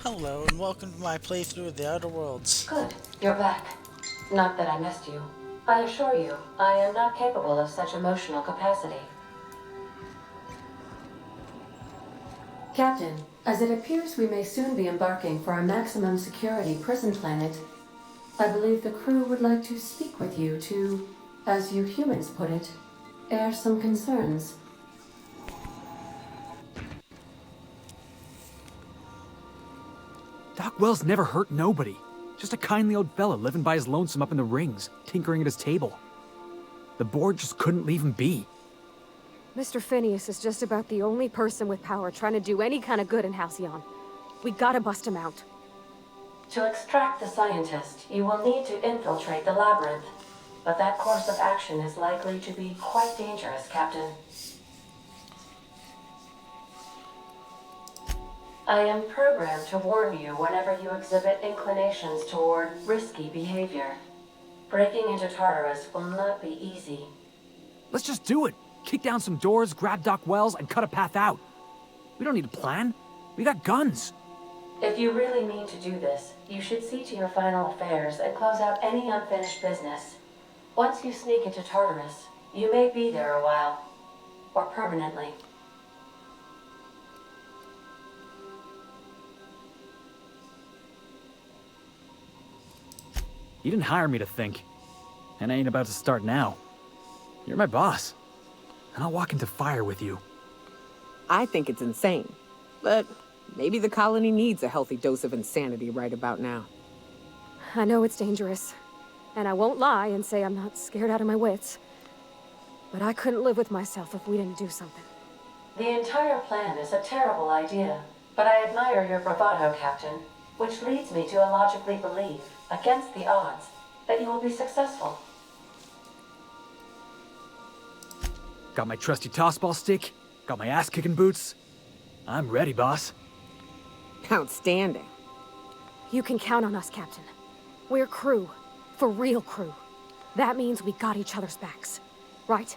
Hello and welcome to my playthrough of the Outer Worlds. Good, you're back. Not that I missed you. I assure you, I am not capable of such emotional capacity. Captain, as it appears we may soon be embarking for a maximum security prison planet, I believe the crew would like to speak with you to, as you humans put it, air some concerns. Doc Wells never hurt nobody. Just a kindly old fella living by his lonesome up in the rings, tinkering at his table. The board just couldn't leave him be. Mr. Phineas is just about the only person with power trying to do any kind of good in Halcyon. We gotta bust him out. To extract the scientist, you will need to infiltrate the labyrinth. But that course of action is likely to be quite dangerous, Captain. I am programmed to warn you whenever you exhibit inclinations toward risky behavior. Breaking into Tartarus will not be easy. Let's just do it. Kick down some doors, grab Doc Wells, and cut a path out. We don't need a plan. We got guns. If you really mean to do this, you should see to your final affairs and close out any unfinished business. Once you sneak into Tartarus, you may be there a while. Or permanently. You didn't hire me to think. And I ain't about to start now. You're my boss. And I'll walk into fire with you. I think it's insane. But maybe the colony needs a healthy dose of insanity right about now. I know it's dangerous, and I won't lie and say I'm not scared out of my wits. But I couldn't live with myself if we didn't do something. The entire plan is a terrible idea, but I admire your bravado, Captain, which leads me to illogically believe, against the odds, that you will be successful. Got my trusty tossball stick, got my ass-kicking boots. I'm ready, boss. Outstanding. You can count on us, Captain. We're crew. For real crew. That means we got each other's backs. Right?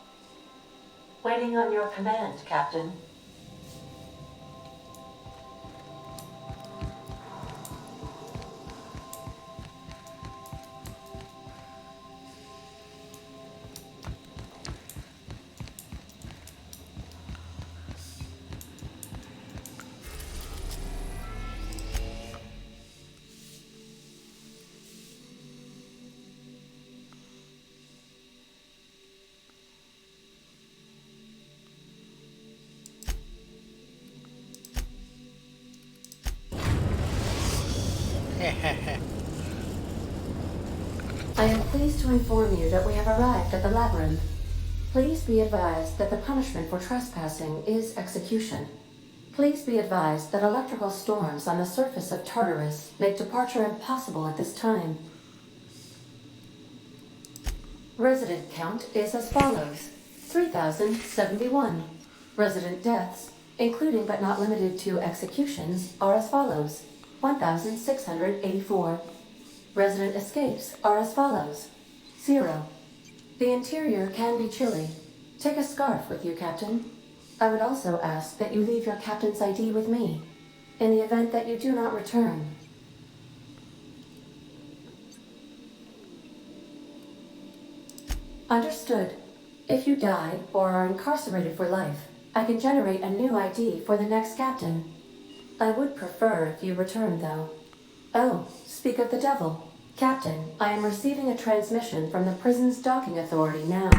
Waiting on your command, Captain. I am pleased to inform you that we have arrived at the labyrinth. Please be advised that the punishment for trespassing is execution. Please be advised that electrical storms on the surface of Tartarus make departure impossible at this time. Resident count is as follows: 3,071. Resident deaths, including but not limited to executions, are as follows: 1,684. Resident escapes are as follows: 0. The interior can be chilly. Take a scarf with you, Captain. I would also ask that you leave your captain's ID with me, in the event that you do not return. Understood. If you die or are incarcerated for life, I can generate a new ID for the next captain. I would prefer if you return, though. Oh, speak of the devil. Captain, I am receiving a transmission from the prison's docking authority now.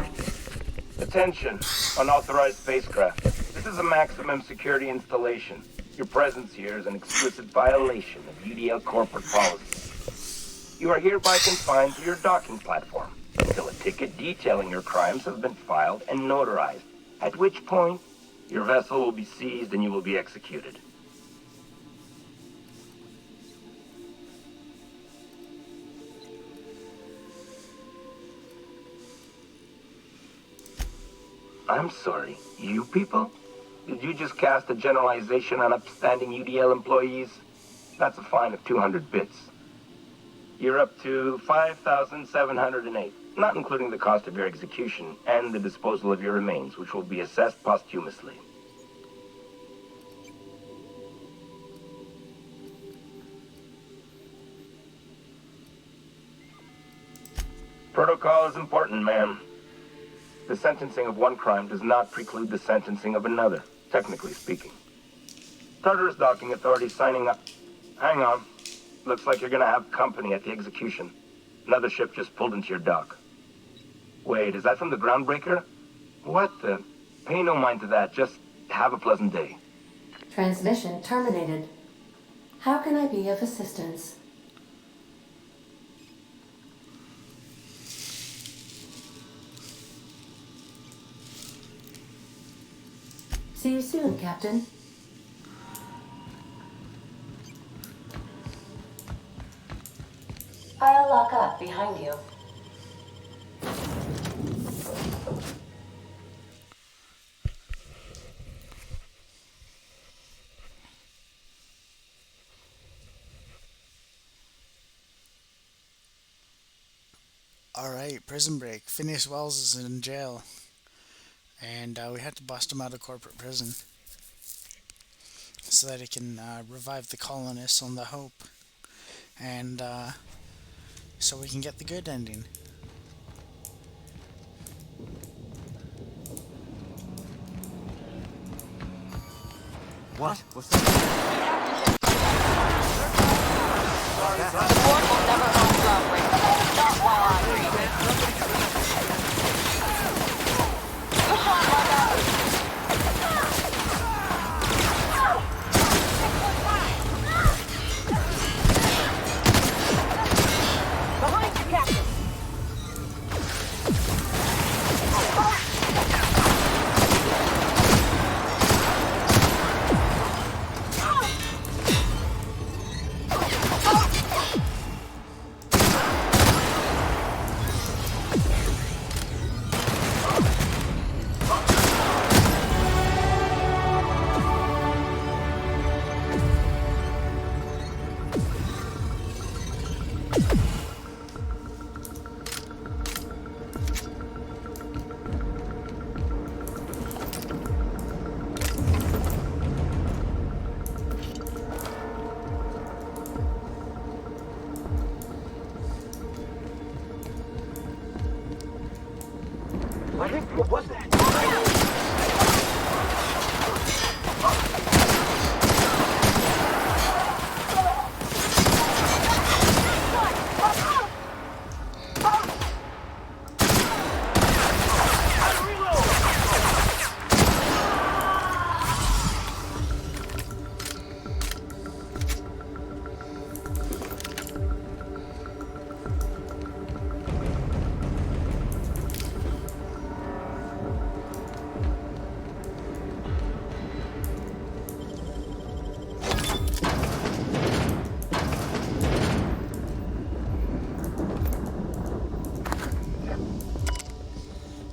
Attention, unauthorized spacecraft. This is a maximum security installation. Your presence here is an explicit violation of UDL corporate policy. You are hereby confined to your docking platform until a ticket detailing your crimes has been filed and notarized, at which point your vessel will be seized and you will be executed. I'm sorry, you people? Did you just cast a generalization on upstanding UDL employees? That's a fine of 200 bits. You're up to 5,708, not including the cost of your execution and the disposal of your remains, which will be assessed posthumously. Protocol is important, ma'am. The sentencing of one crime does not preclude the sentencing of another, technically speaking. Tartarus docking authorities signing up. Hang on. Looks like you're gonna have company at the execution. Another ship just pulled into your dock. Wait, is that from the groundbreaker? What the? Pay no mind to that. Just have a pleasant day. Transmission terminated. How can I be of assistance? See you soon, Captain. I'll lock up behind you. Alright, prison break. Phineas Wells is in jail. And we had to bust him out of corporate prison so that he can revive the colonists on the Hope. And so we can get the good ending. What? What's that? Support will never hold groundbreaker. Not while I breathe. Push on, Martha. Behind you, Captain. What was that?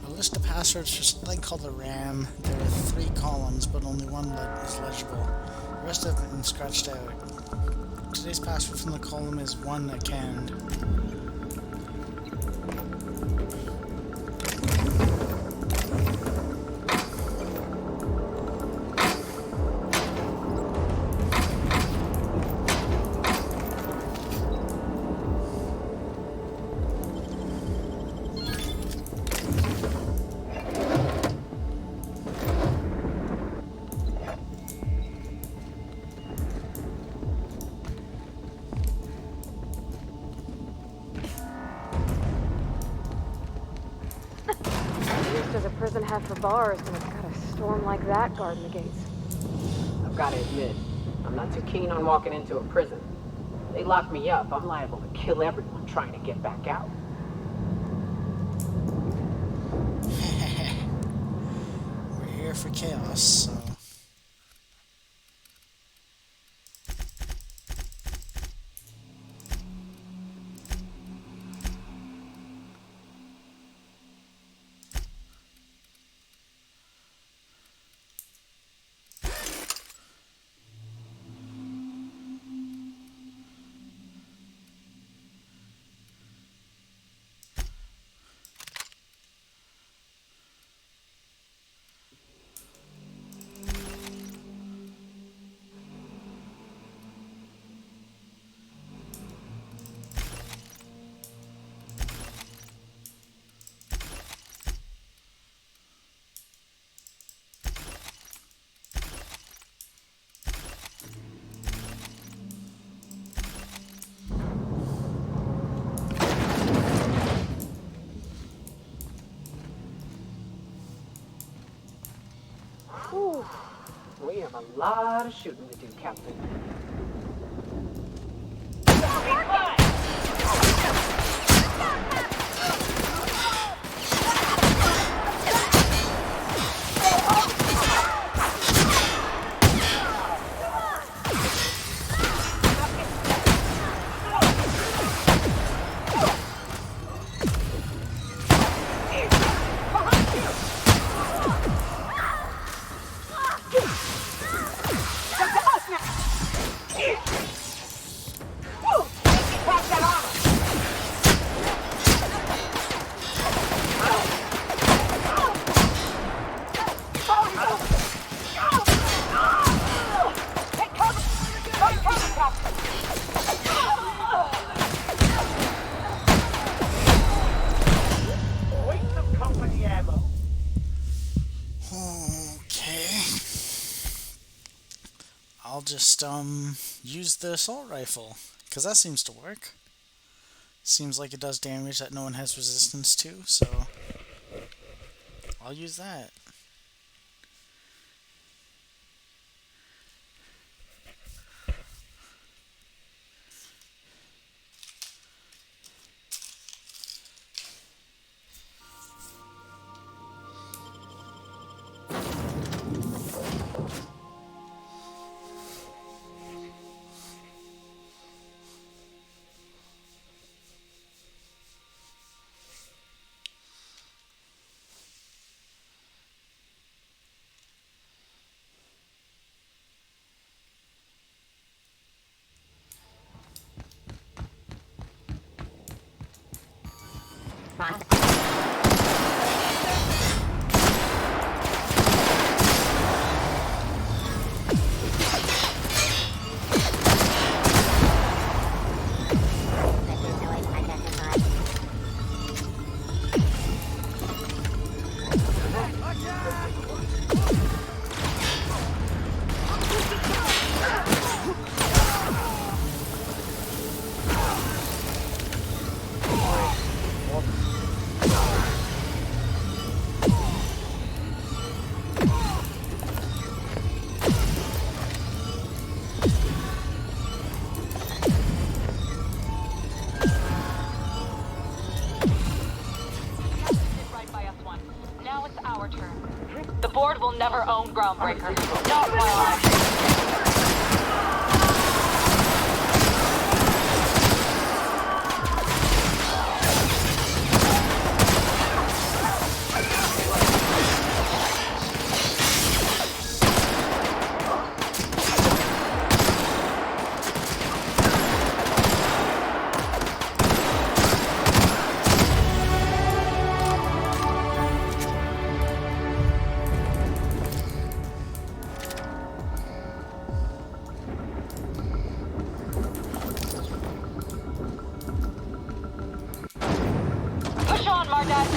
A list of passwords for something called the RAM. There are 3 columns, but only one is legible. The rest have been scratched out. Today's password from the column is 1 canned. Used as a prison have for bars when it's got a storm like that guarding the gates. I've got to admit, I'm not too keen on walking into a prison. They lock me up, I'm liable to kill everyone trying to get back out. We're here for chaos, so... a lot of shooting to do, Captain. Okay. I'll just use the assault rifle, because that seems to work. Seems like it does damage that no one has resistance to, so I'll use that. Now it's our turn. The board will never own Groundbreaker. Not while I'm... Push on, Mardet!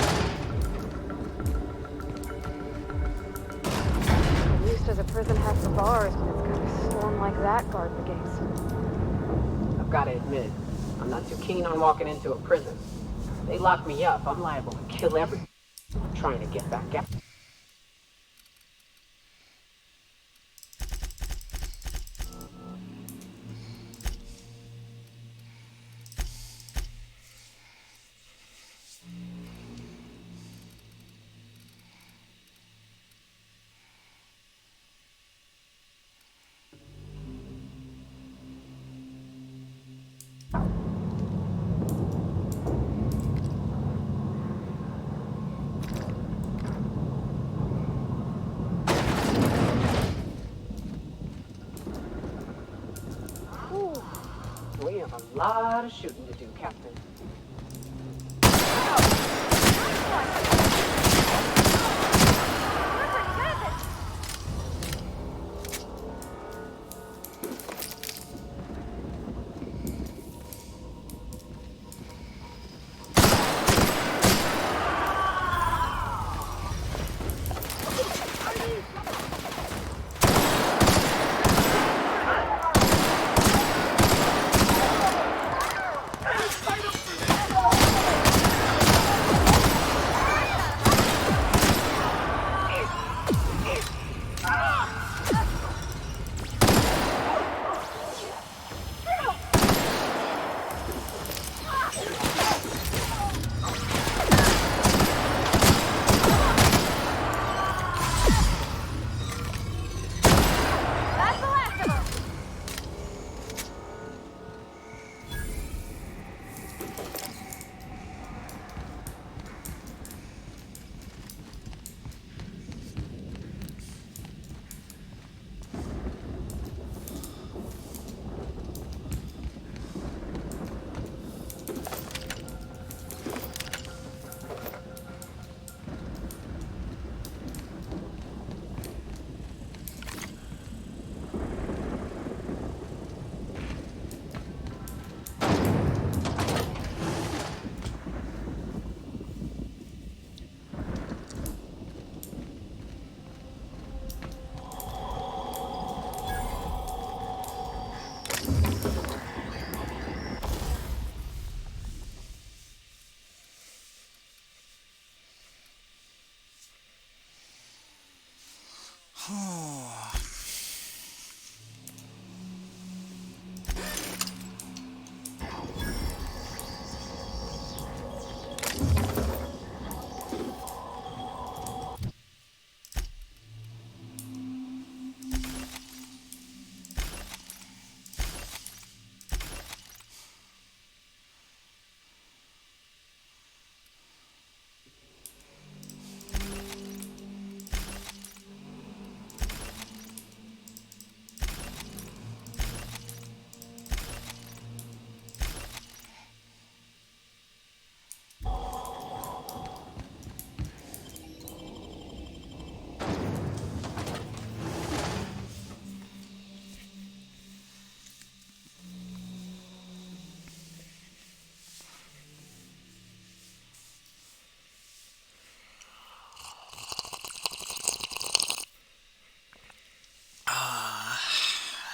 At least as a prison has the bars, but it's kind of storm like that guard the gates. I've got to admit, I'm not too keen on walking into a prison. They lock me up, I'm liable to kill everyone trying to get back out. We have a lot of shooting to do, Captain.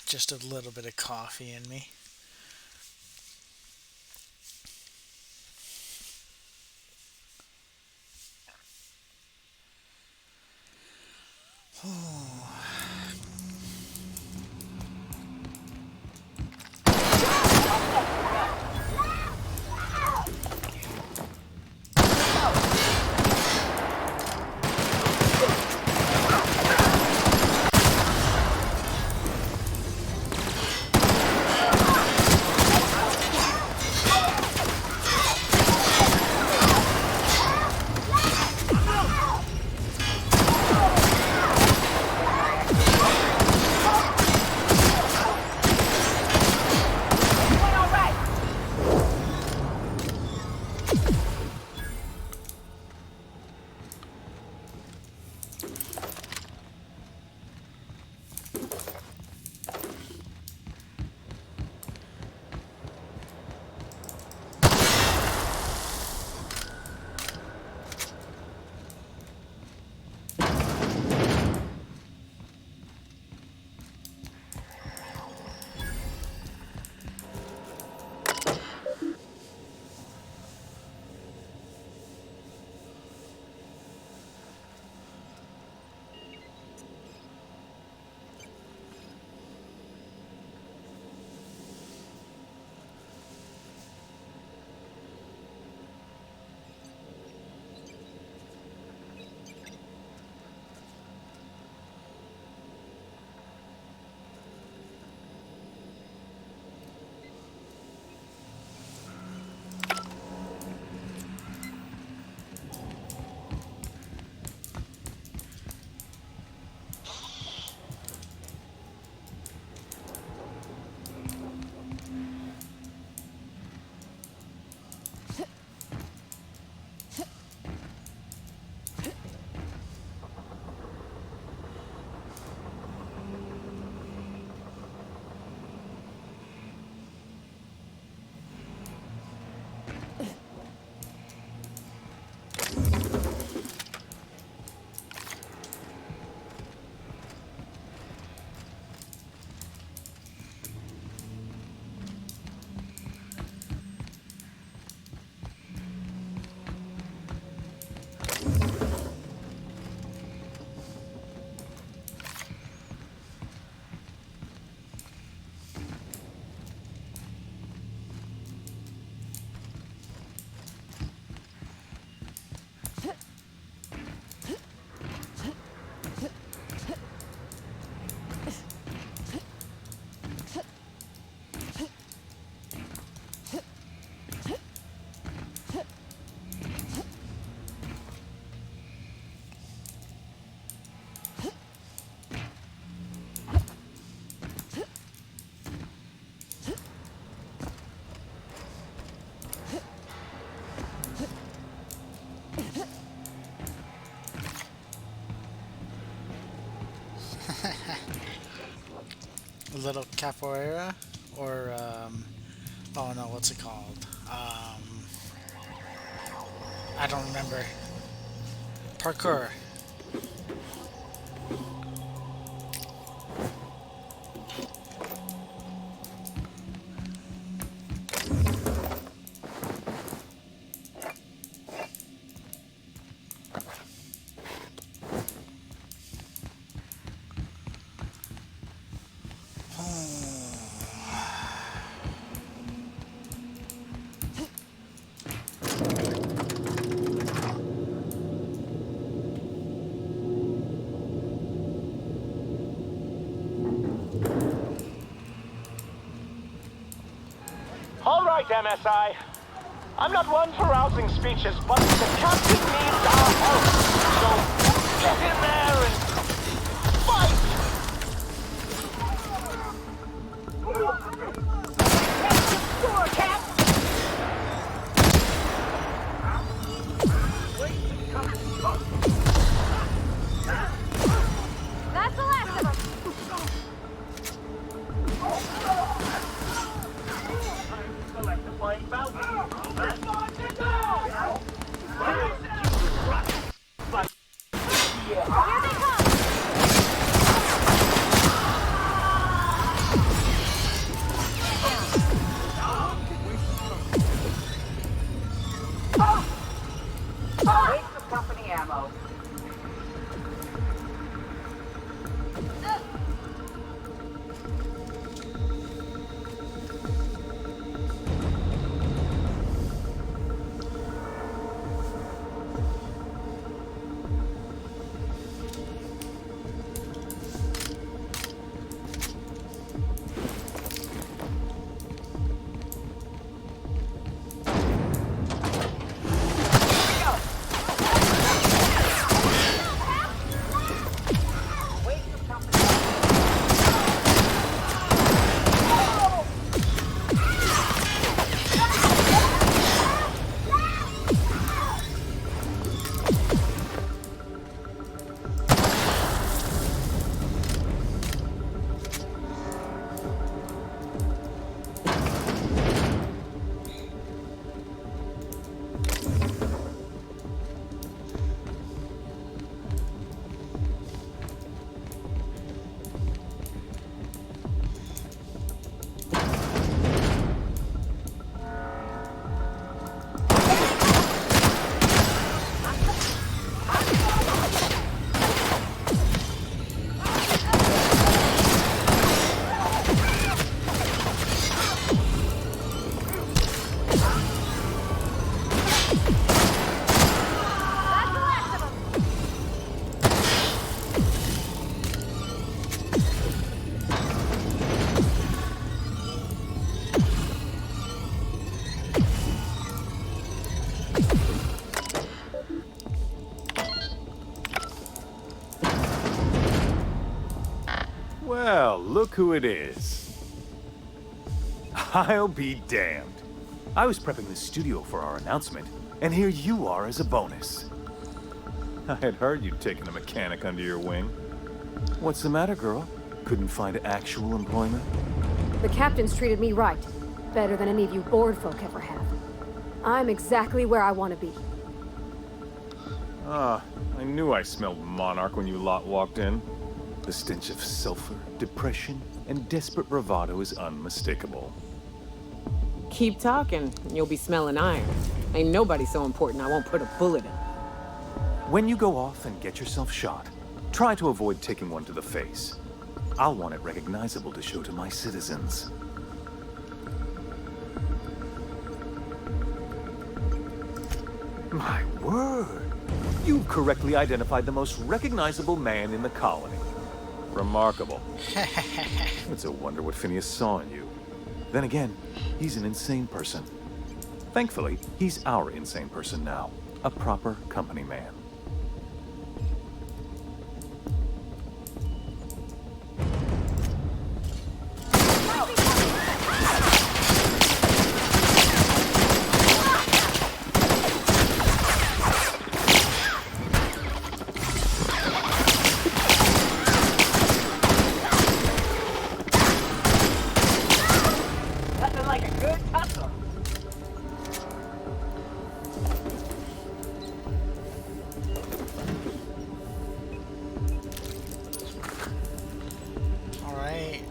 just a little bit of coffee in me. A little capoeira, or oh no, what's it called? I don't remember. Parkour. All right, MSI. I'm not one for rousing speeches, but the captain needs our help. So get in there and fight! Score, Cap! That's the last of them. Select the flying falcon. That's on to go! Yeah. who it is. I'll be damned. I was prepping the studio for our announcement, and here you are as a bonus. I had heard you'd taken a mechanic under your wing. What's the matter, girl? Couldn't find actual employment? The captain's treated me right. Better than any of you bored folk ever have. I'm exactly where I want to be. Ah, I knew I smelled Monarch when you lot walked in. The stench of sulfur, depression, and desperate bravado is unmistakable. Keep talking, and you'll be smelling iron. Ain't nobody so important I won't put a bullet in. When you go off and get yourself shot, try to avoid taking one to the face. I'll want it recognizable to show to my citizens. My word! You've correctly identified the most recognizable man in the colony. Remarkable. It's a wonder what Phineas saw in you. Then again, he's an insane person. Thankfully, he's our insane person now. A proper company man. Nothing like a good tussle. All right.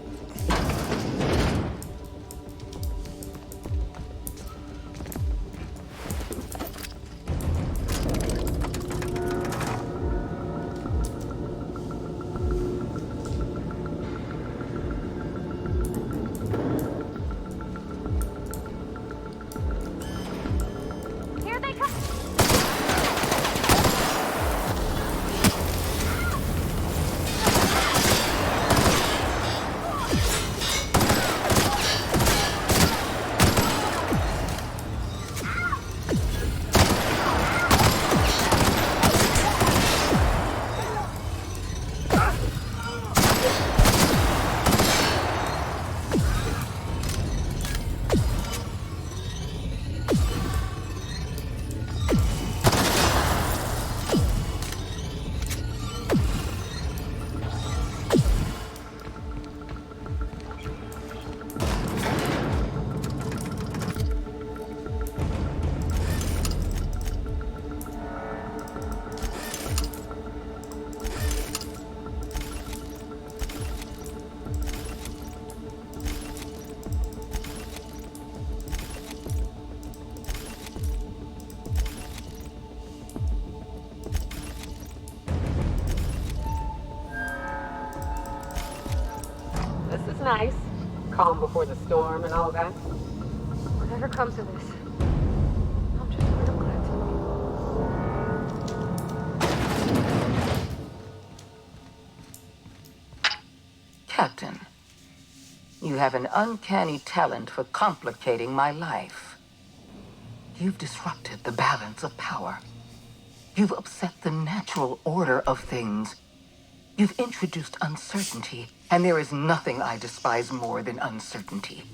Here they come! This is nice. Calm before the storm and all that. Whatever comes of this, I'm just real glad to know. Captain, you have an uncanny talent for complicating my life. You've disrupted the balance of power. You've upset the natural order of things. You've introduced uncertainty, and there is nothing I despise more than uncertainty.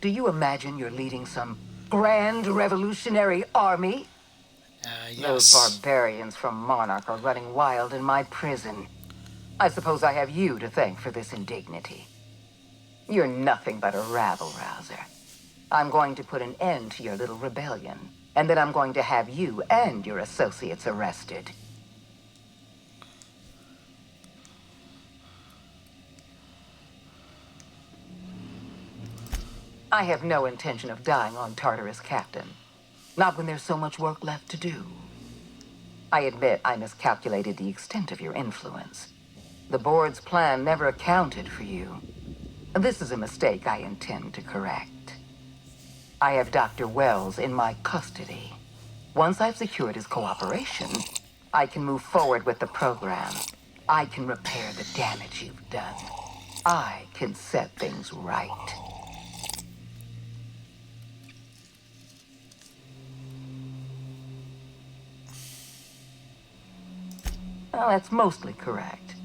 Do you imagine you're leading some grand revolutionary army? Those Yes. barbarians from Monarch are running wild in my prison. I suppose I have you to thank for this indignity. You're nothing but a rabble-rouser. I'm going to put an end to your little rebellion, and then I'm going to have you and your associates arrested. I have no intention of dying on Tartarus, Captain. Not when there's so much work left to do. I admit I miscalculated the extent of your influence. The board's plan never accounted for you. This is a mistake I intend to correct. I have Dr. Wells in my custody. Once I've secured his cooperation, I can move forward with the program. I can repair the damage you've done. I can set things right. Well, that's mostly correct.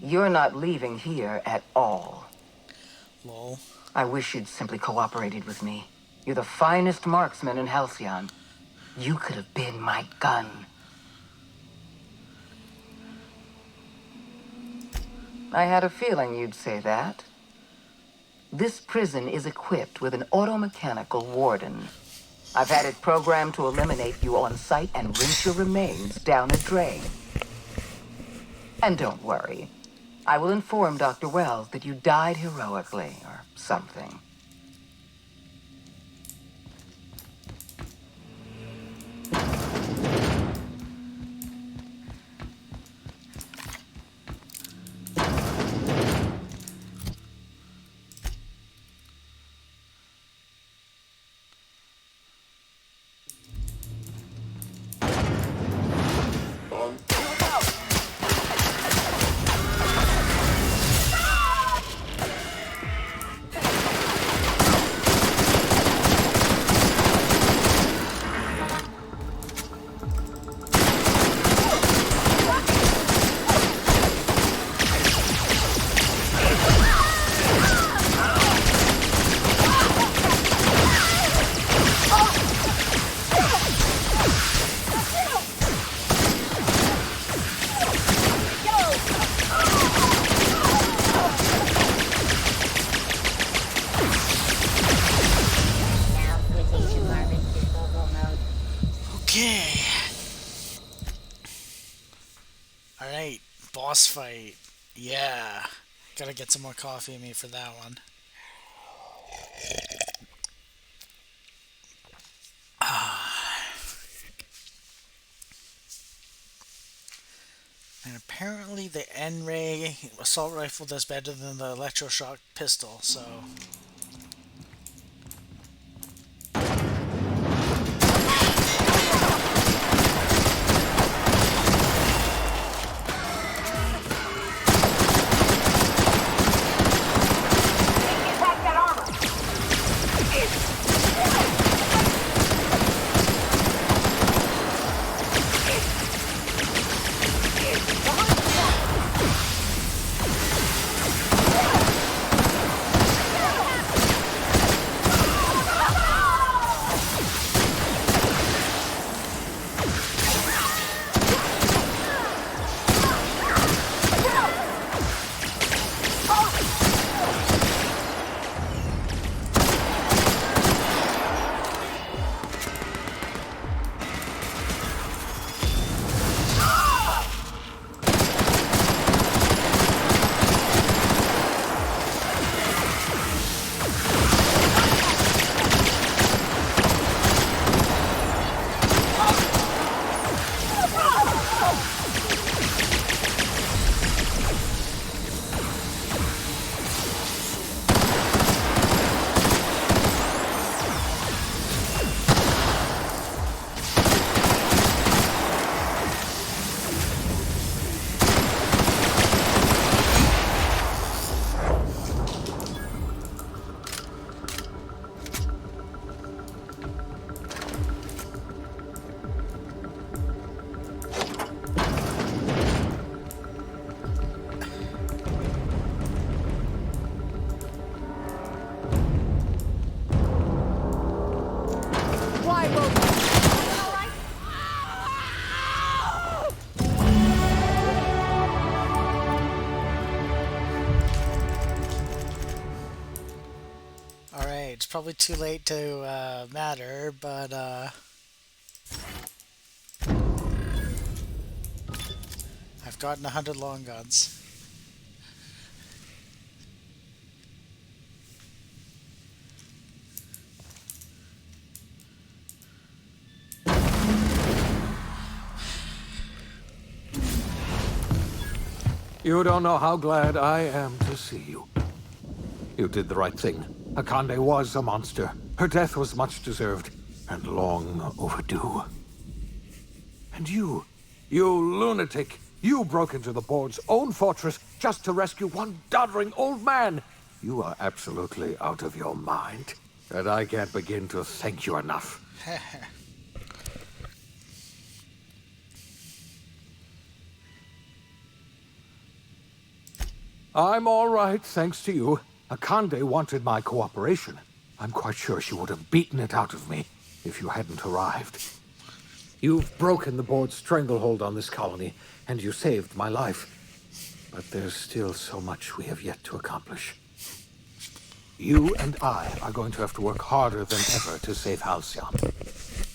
You're not leaving here at all. Lol. I wish you'd simply cooperated with me. You're the finest marksman in Halcyon. You could have been my gun. I had a feeling you'd say that. This prison is equipped with an automechanical warden. I've had it programmed to eliminate you on sight and rinse your remains down a drain. And don't worry. I will inform Dr. Wells that you died heroically, or something. Okay. Alright, boss fight. Yeah. Gotta get some more coffee in me for that one. And apparently the N-ray assault rifle does better than the electroshock pistol, so... Alright, it's probably too late to matter, but I've gotten 100 long guns. You don't know how glad I am to see you. You did the right thing. Akande was a monster. Her death was much deserved, and long overdue. And you lunatic, you broke into the board's own fortress just to rescue one doddering old man. You are absolutely out of your mind, and I can't begin to thank you enough. I'm all right, thanks to you. Akande wanted my cooperation. I'm quite sure she would have beaten it out of me if you hadn't arrived. You've broken the board's stranglehold on this colony, and you saved my life. But there's still so much we have yet to accomplish. You and I are going to have to work harder than ever to save Halcyon.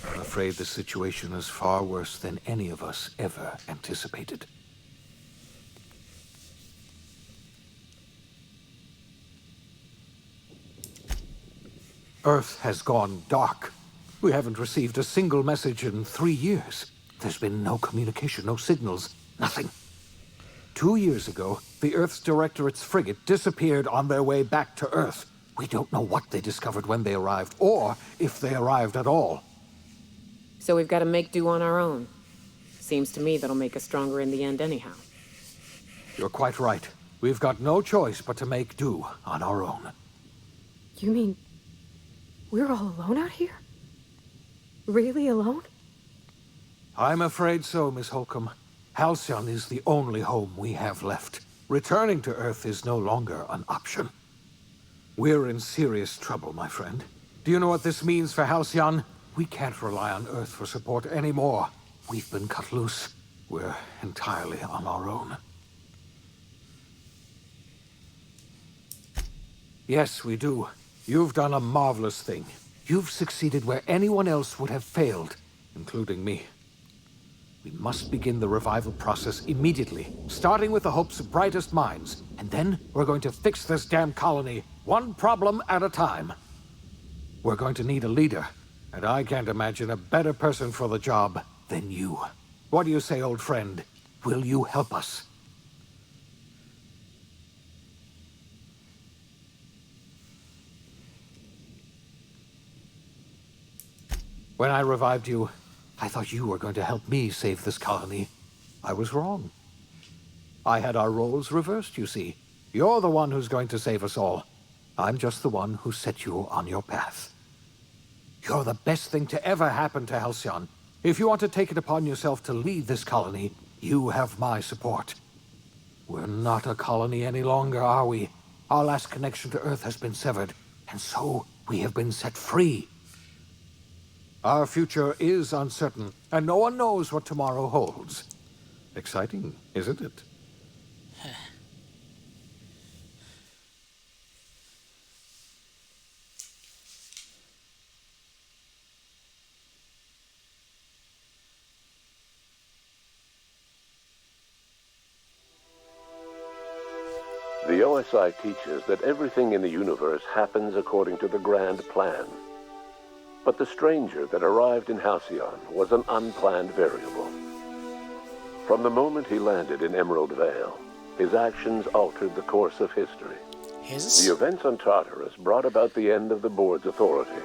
I'm afraid the situation is far worse than any of us ever anticipated. Earth has gone dark. We haven't received a single message in 3 years. There's been no communication, no signals, nothing. 2 years ago, the Earth's Directorate's frigate disappeared on their way back to Earth. We don't know what they discovered when they arrived, or if they arrived at all. So we've got to make do on our own. Seems to me that'll make us stronger in the end anyhow. You're quite right. We've got no choice but to make do on our own. You mean we're all alone out here? Really alone? I'm afraid so, Miss Holcomb. Halcyon is the only home we have left. Returning to Earth is no longer an option. We're in serious trouble, my friend. Do you know what this means for Halcyon? We can't rely on Earth for support anymore. We've been cut loose. We're entirely on our own. Yes, we do. You've done a marvelous thing. You've succeeded where anyone else would have failed, including me. We must begin the revival process immediately, starting with the Hope's brightest minds. And then we're going to fix this damn colony, one problem at a time. We're going to need a leader, and I can't imagine a better person for the job than you. What do you say, old friend? Will you help us? When I revived you, I thought you were going to help me save this colony. I was wrong. I had our roles reversed, you see. You're the one who's going to save us all. I'm just the one who set you on your path. You're the best thing to ever happen to Halcyon. If you want to take it upon yourself to lead this colony, you have my support. We're not a colony any longer, are we? Our last connection to Earth has been severed, and so we have been set free. Our future is uncertain, and no one knows what tomorrow holds. Exciting, isn't it? The OSI teaches that everything in the universe happens according to the grand plan. But the stranger that arrived in Halcyon was an unplanned variable. From the moment he landed in Emerald Vale, his actions altered the course of history. The events on Tartarus brought about the end of the board's authority.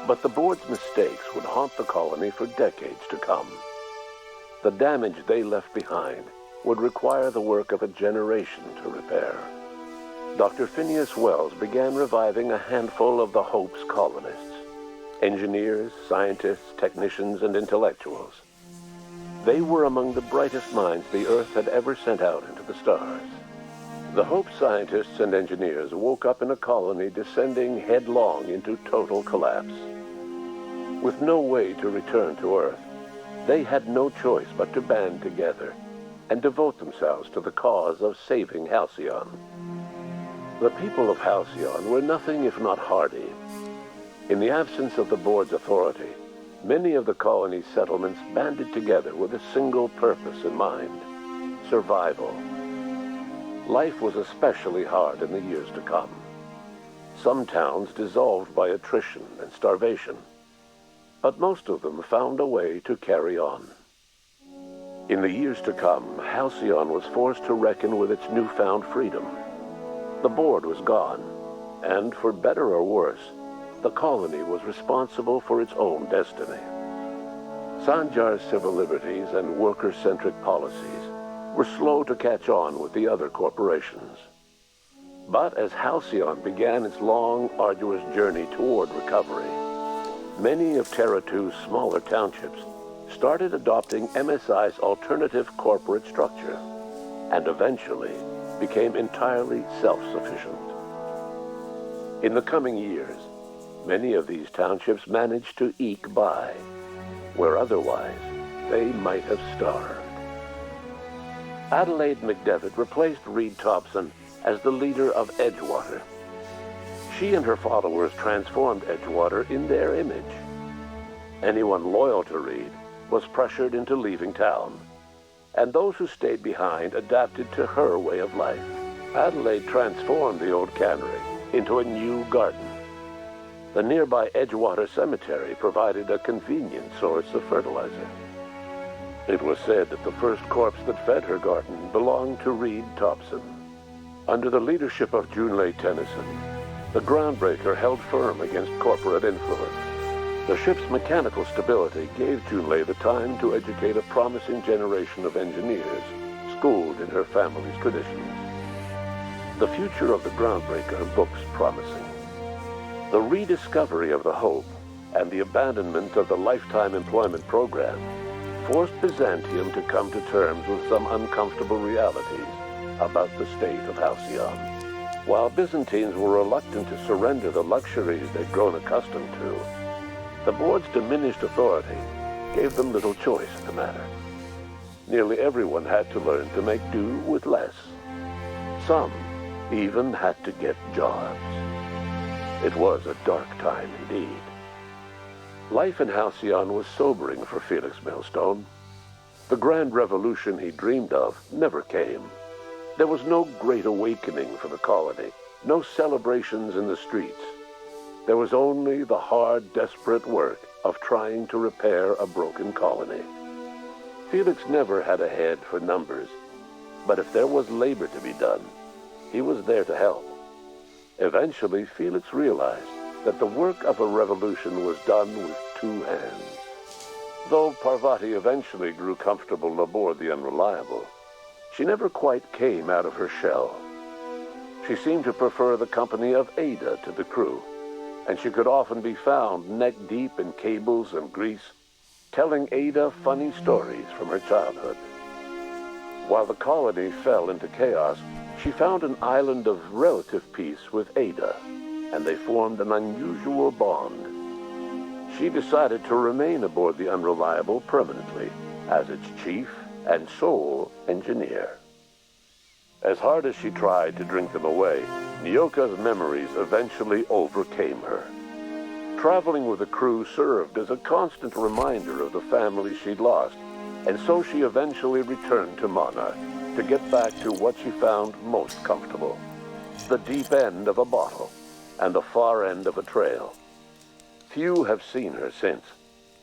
But the board's mistakes would haunt the colony for decades to come. The damage they left behind would require the work of a generation to repair. Dr. Phineas Wells began reviving a handful of the Hope's colonists. Engineers, scientists, technicians, and intellectuals. They were among the brightest minds the Earth had ever sent out into the stars. The Hope scientists and engineers woke up in a colony descending headlong into total collapse. With no way to return to Earth, they had no choice but to band together and devote themselves to the cause of saving Halcyon. The people of Halcyon were nothing if not hardy. In the absence of the board's authority, many of the colony's settlements banded together with a single purpose in mind: survival. Life was especially hard in the years to come. Some towns dissolved by attrition and starvation, but most of them found a way to carry on. In the years to come, Halcyon was forced to reckon with its newfound freedom. The board was gone, and for better or worse, the colony was responsible for its own destiny. Sanjar's civil liberties and worker-centric policies were slow to catch on with the other corporations. But as Halcyon began its long, arduous journey toward recovery, many of Terra 2's smaller townships started adopting MSI's alternative corporate structure, and eventually became entirely self-sufficient. In the coming years, many of these townships managed to eke by, where otherwise they might have starved. Adelaide McDevitt replaced Reed Thompson as the leader of Edgewater. She and her followers transformed Edgewater in their image. Anyone loyal to Reed was pressured into leaving town, and those who stayed behind adapted to her way of life. Adelaide transformed the old cannery into a new garden. The nearby Edgewater Cemetery provided a convenient source of fertilizer. It was said that the first corpse that fed her garden belonged to Reed Thompson. Under the leadership of Junlei Tennyson, the groundbreaker held firm against corporate influence. The ship's mechanical stability gave Junlei the time to educate a promising generation of engineers, schooled in her family's traditions. The future of the groundbreaker looks promising. The rediscovery of the Hope and the abandonment of the lifetime employment program forced Byzantium to come to terms with some uncomfortable realities about the state of Halcyon. While Byzantines were reluctant to surrender the luxuries they'd grown accustomed to, the board's diminished authority gave them little choice in the matter. Nearly everyone had to learn to make do with less. Some even had to get jobs. It was a dark time indeed. Life in Halcyon was sobering for Felix Millstone. The grand revolution he dreamed of never came. There was no great awakening for the colony, no celebrations in the streets. There was only the hard, desperate work of trying to repair a broken colony. Felix never had a head for numbers, but if there was labor to be done, he was there to help. Eventually, Felix realized that the work of a revolution was done with two hands. Though Parvati eventually grew comfortable aboard the Unreliable, she never quite came out of her shell. She seemed to prefer the company of Ada to the crew, and she could often be found neck-deep in cables and grease, telling Ada funny stories from her childhood. While the colony fell into chaos, she found an island of relative peace with Ada, and they formed an unusual bond. She decided to remain aboard the Unreliable permanently as its chief and sole engineer. As hard as she tried to drink them away, Nyoka's memories eventually overcame her. Traveling with the crew served as a constant reminder of the family she'd lost, and so she eventually returned to Monarch to get back to what she found most comfortable: the deep end of a bottle and the far end of a trail. Few have seen her since,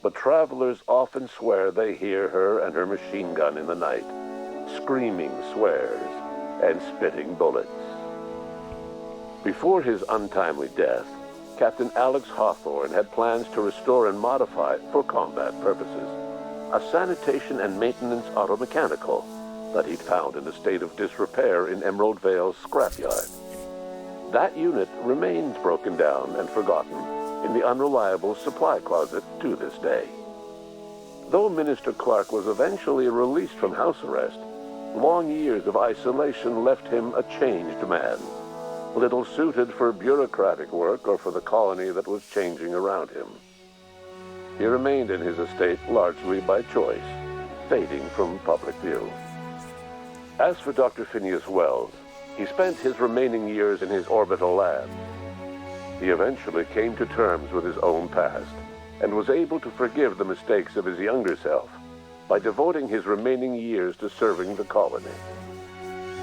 but travelers often swear they hear her and her machine gun in the night, screaming swears and spitting bullets. Before his untimely death, Captain Alex Hawthorne had plans to restore and modify, for combat purposes, a sanitation and maintenance automechanical that he'd found in a state of disrepair in Emerald Vale's scrapyard. That unit remains broken down and forgotten in the Unreliable supply closet to this day. Though Minister Clark was eventually released from house arrest, long years of isolation left him a changed man, little suited for bureaucratic work or for the colony that was changing around him. He remained in his estate largely by choice, fading from public view. As for Dr. Phineas Wells, he spent his remaining years in his orbital labs. He eventually came to terms with his own past and was able to forgive the mistakes of his younger self by devoting his remaining years to serving the colony.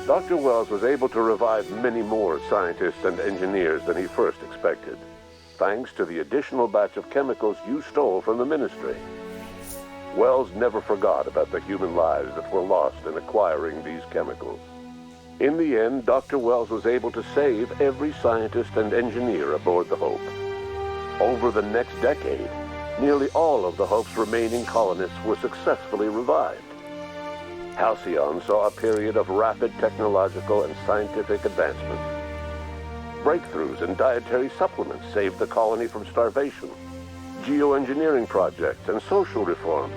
Dr. Wells was able to revive many more scientists and engineers than he first expected, thanks to the additional batch of chemicals you stole from the ministry. Wells never forgot about the human lives that were lost in acquiring these chemicals. In the end, Dr. Wells was able to save every scientist and engineer aboard the Hope. Over the next decade, nearly all of the Hope's remaining colonists were successfully revived. Halcyon saw a period of rapid technological and scientific advancement. Breakthroughs in dietary supplements saved the colony from starvation. Geoengineering projects and social reforms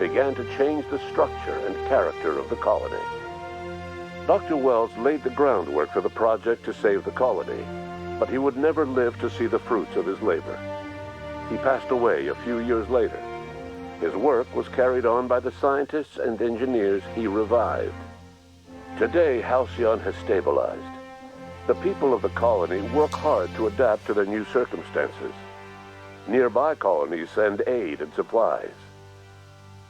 began to change the structure and character of the colony. Dr. Wells laid the groundwork for the project to save the colony, but he would never live to see the fruits of his labor. He passed away a few years later. His work was carried on by the scientists and engineers he revived. Today, Halcyon has stabilized. The people of the colony work hard to adapt to their new circumstances. Nearby colonies send aid and supplies.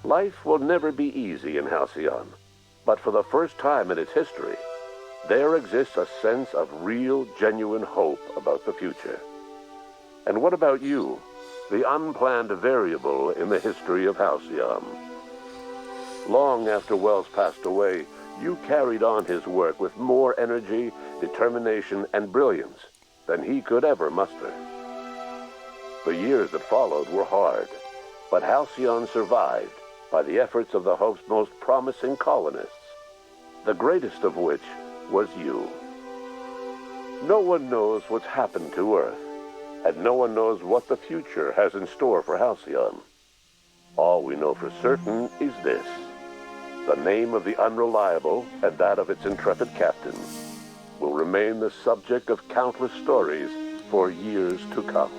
Life will never be easy in Halcyon, but for the first time in its history, there exists a sense of real, genuine hope about the future. And what about you, the unplanned variable in the history of Halcyon? Long after Wells passed away, you carried on his work with more energy, determination, and brilliance than he could ever muster. The years that followed were hard, but Halcyon survived by the efforts of the Hope's most promising colonists, the greatest of which was you. No one knows what's happened to Earth, and no one knows what the future has in store for Halcyon. All we know for certain is this: the name of the Unreliable and that of its intrepid captain will remain the subject of countless stories for years to come.